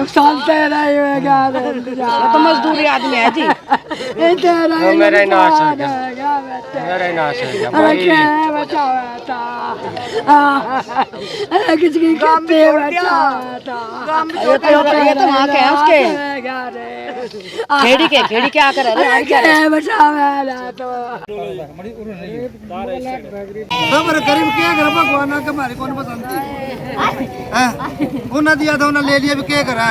चलते रहेगा तो मजदूरी आदमी है जी। मेरा ही नाश हो गया, मेरा ही नाश हो गया भाई। किसकी खेती ये तो वहाँ के हैं उसके खेड़ी क्या कर रहे हैं खबर करीब क्या कर भगवान के हमारे कौन पसंद थी उन्हें दिया था उन्हें ले लिया भी क्या करा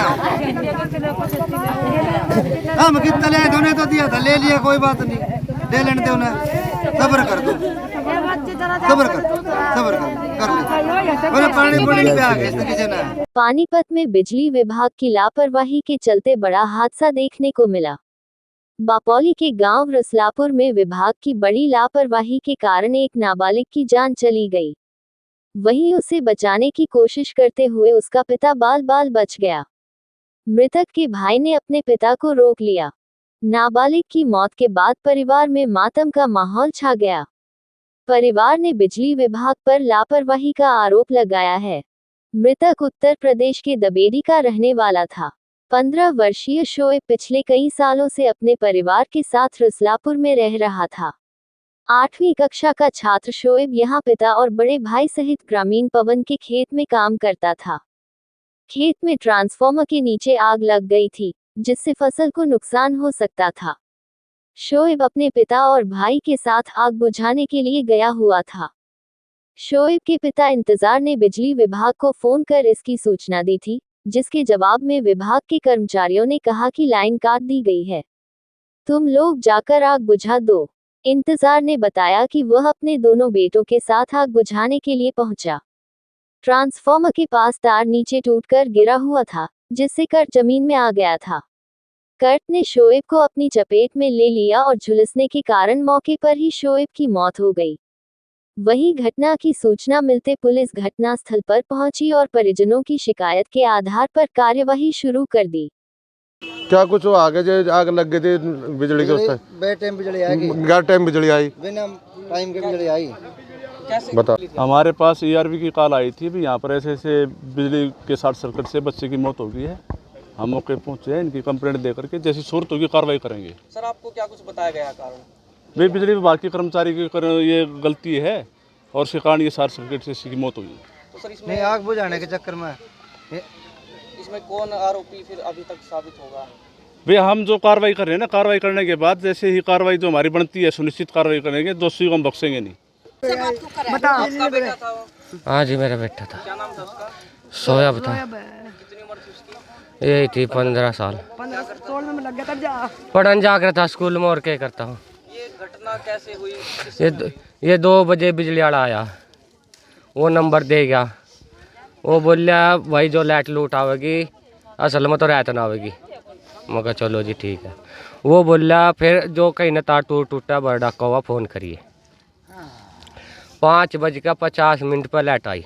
हम कितना ले आए तो दिया था ले लिया कोई बात नहीं दे लेने दे उन्हें सब्र कर दो सब्र कर ले पानी पुड़ी पे आ गए किसी ने। पानीपत में बिजली विभाग की लापरवाही के चलते बड़ा हादसा देखने को मिला। बापौली के गांव रसलापुर में विभाग की बड़ी लापरवाही के कारण एक नाबालिग की जान चली गई। वहीं उसे बचाने की कोशिश करते हुए उसका पिता बाल बाल बच गया। मृतक के भाई ने अपने पिता को रोक लिया। नाबालिग की मौत के बाद परिवार में मातम का माहौल छा गया। परिवार ने बिजली विभाग पर लापरवाही का आरोप लगाया है। मृतक उत्तर प्रदेश के दबेड़ी का रहने वाला था। 15 वर्षीय शोएब पिछले कई सालों से अपने परिवार के साथ रसलापुर में रह रहा था। 8वीं कक्षा का छात्र शोएब यहाँ पिता और बड़े भाई सहित ग्रामीण पवन के खेत में काम करता था। खेत में ट्रांसफार्मर के नीचे आग लग गई थी, जिससे फसल को नुकसान हो सकता था। शोएब अपने पिता और भाई के साथ आग बुझाने के लिए गया हुआ था। शोएब के पिता इंतजार ने बिजली विभाग को फोन कर इसकी सूचना दी थी, जिसके जवाब में विभाग के कर्मचारियों ने कहा कि लाइन काट दी गई है, तुम लोग जाकर आग बुझा दो। इंतजार ने बताया कि वह अपने दोनों बेटों के साथ आग बुझाने के लिए पहुंचा। ट्रांसफार्मर के पास तार नीचे टूटकर गिरा हुआ था, जिससे कट जमीन में आ गया था। कट ने शोएब को अपनी चपेट में ले लिया और झुलसने के कारण मौके पर ही शोएब की मौत हो गई। वहीं घटना की सूचना मिलते पुलिस घटनास्थल पर पहुंची और परिजनों की शिकायत के आधार पर कार्यवाही शुरू कर दी। क्या कुछ आगे जो आग लग गई थी बिजली के उस टाइम बिजली आएगी, टाइम बिजली आई, बिना टाइम के बिजली आई। बता। हमारे पास ERV की कॉल आई थी भी यहाँ पर ऐसे ऐसे बिजली के शॉर्ट सर्किट से बच्चे की मौत हो गई है। हम मौके पहुँचे हैं, इनकी कंप्लेंट दे करके जैसी सूरत होगी कार्रवाई करेंगे। सर आपको क्या कुछ बताया गया कारण? भाई बिजली विभाग के कर्मचारी की ये गलती है और उसके कारण ये शॉर्ट सर्किट से इसकी मौत हुई। तो सर नहीं आग बुझाने के चक्कर में इसमें कौन आरोपी फिर अभी तक साबित होगा? भाई हम जो कार्रवाई कर रहे हैं ना, कार्रवाई करने के बाद जैसे ही कार्रवाई जो हमारी बनती है सुनिश्चित कार्रवाई करेंगे, दोषी को हम बख्शेंगे नहीं। हाँ जी मेरा बेटा था। क्या नाम था उसका? शोएब था। कितनी उम्र थी उसकी? यही थी 15 साल। पढ़न जाकर था स्कूल में और क्या करता हूँ। ये घटना कैसे हुई? ये 2 बजे बिजली वाला आया, वो नंबर दे गया। वो बोलिया भाई जो लाइट लूट आवेगी असल में तो रात ना आवेगी। मैं कहा चलो जी ठीक है। वो बोलिया फिर जो कहीं न तार टूटा बड़ा कौवा फ़ोन करिए। 5:50 पर लाइट आई।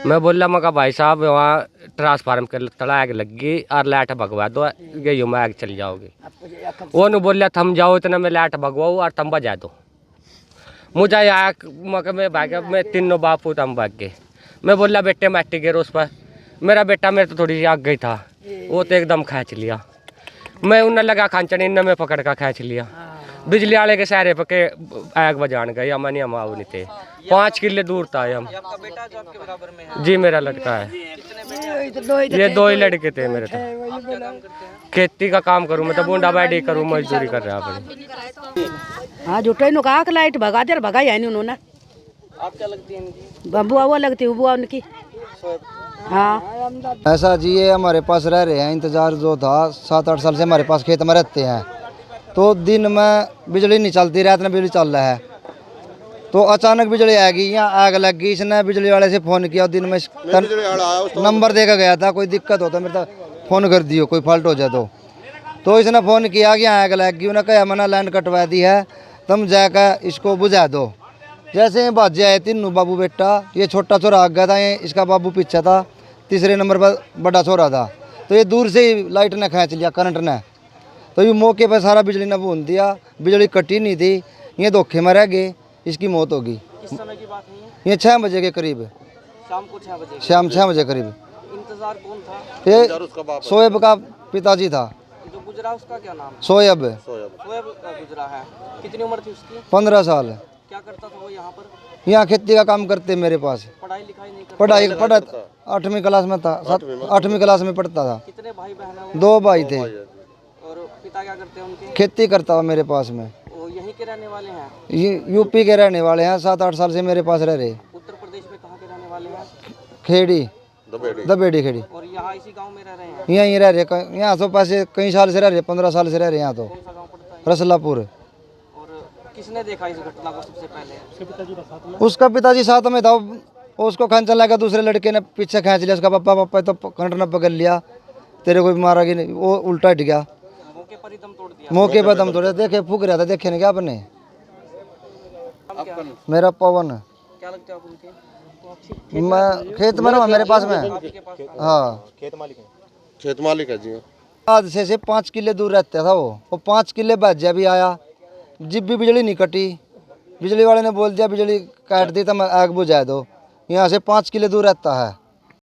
मैं बोला मगर भाई साहब वहाँ ट्रांसफार्मर के तला आग लगी और लाइट भगवा दो, गई मैं आग चल जाओगी। वो न बोलिया थम जाओ इतना मैं लाइट भगवाऊँ और तुम बजा दो। मुझे आग मगर मैं भाग मैं तीनों बापू तुम भाग गए। मैं बोला बेटे मट्टी गिर उस पर। मेरा बेटा मेरे तो थोड़ी सी आग गई था, वो तो एकदम खींच लिया। मैं उन्हें लगा खांचन इन में पकड़ कर खींच लिया। बिजली वाले के सहारे पर के आग बजान गए। हम नहीं, हम आओ नहीं थे। 5 किले दूर था हम। आपका बेटा जो आपके बराबर में है? जी मेरा लड़का है। कितने बेटे? ये 2 ही लड़के थे मेरे तो। आप क्या काम करते हैं? खेती का काम करूँ मैं तो, बूंदा बैठी करूँ, मजदूरी कर रहा अपनी। हाँ झूठे नु कहा लाइट भगा दे, भगा ही नहीं उन्होंने। आप क्या लगती है इनकी? बुआ वो लगती है, बुआ उनकी। हाँ ऐसा जी ये हमारे पास रह रहे हैं, इंतजार जो था 7-8 साल से हमारे पास खेत में रहते हैं। तो दिन में बिजली नहीं चलती, रात में बिजली चल रहा है। तो अचानक बिजली आएगी, यहाँ आग लग गई। इसने बिजली वाले से फ़ोन किया, दिन में नंबर देकर गया था, कोई दिक्कत होता मेरे तो फ़ोन कर दियो, कोई फॉल्ट हो जाए तो इसने फ़ोन किया कि यहाँ आग लग गई। उन्हें कहा मैंने लाइन कटवा दी है, तुम जाकर इसको बुझा दो। जैसे ही बाजे आए तीनों बाबू बेटा, ये छोटा छोरा आग गया था, ये इसका बाबू पीछे था, तीसरे नंबर पर बड़ा छोरा था। तो ये दूर से ही लाइट ने खींच लिया, करंट ने। तो ये मौके पर सारा बिजली ने भून दिया। बिजली कटी नहीं थी, ये धोखे में रह गए, इसकी मौत होगी। किस समय की बात है ये? 6 बजे के करीब, शाम को 6 बजे? शाम 6 बजे करीब। इंतजार कौन था? ये शोएब का पिताजी था, जो गुजरा उसका क्या नाम? शोएब। शोएब का गुजरा है। कितनी उम्र थी उसकी? 15 साल। क्या करता था वो यहाँ पर? यहाँ खेती का काम करते मेरे पास। पढ़ाई लिखाई नहीं करता? पढ़ा 8वीं क्लास में था, 8वीं क्लास में पढ़ता था। कितने भाई बहन हैं वो? 2 भाई थे। और पिता क्या करते हैं उनके? खेती करता हुआ मेरे पास में। वो यहीं के रहने वाले हैं? यूपी के रहने वाले हैं, 7-8 साल से मेरे पास रह रहे। उत्तर प्रदेश में कहाँ के रहने वाले हैं? खेड़ी, दबेड़ी खेड़ी। और यहाँ इसी गांव में रह रहे हैं? यहीं रह रहे, यहाँ तो पैसे कई साल से रह रहे, 15 साल से रह रहे यहाँ तो। कौन सा गांव पड़ता है? रसलापुर। और किसने देखा इस घटना को सबसे पहले? उसका पिताजी साथ में था, उसको खींचने लगा, दूसरे लड़के ने पीछे खींच लिया उसका। पापा तो कंटर ने पकड़ लिया, तेरे को भी मारा कि नहीं। वो उल्टा हट गया, मौके पर ही दम तोड़ दिया? मौके पर दम तोड़ा। देखे फूक रहा था, देखे नहीं क्या आपने? मेरा पवन। क्या लगता है आप उनके? मैं खेत में ना, मेरे पास में। आपके पास? हाँ, खेत मालिक है जी। आज से 5 किले दूर रहता था वो 5 किले बाद जब भी आया, जब भी बिजली नहीं कटी, बिजली वाले ने बोल दिया बिजली काट दी तो मैं आग बुझा दो। यहाँ से 5 किले दूर रहता है।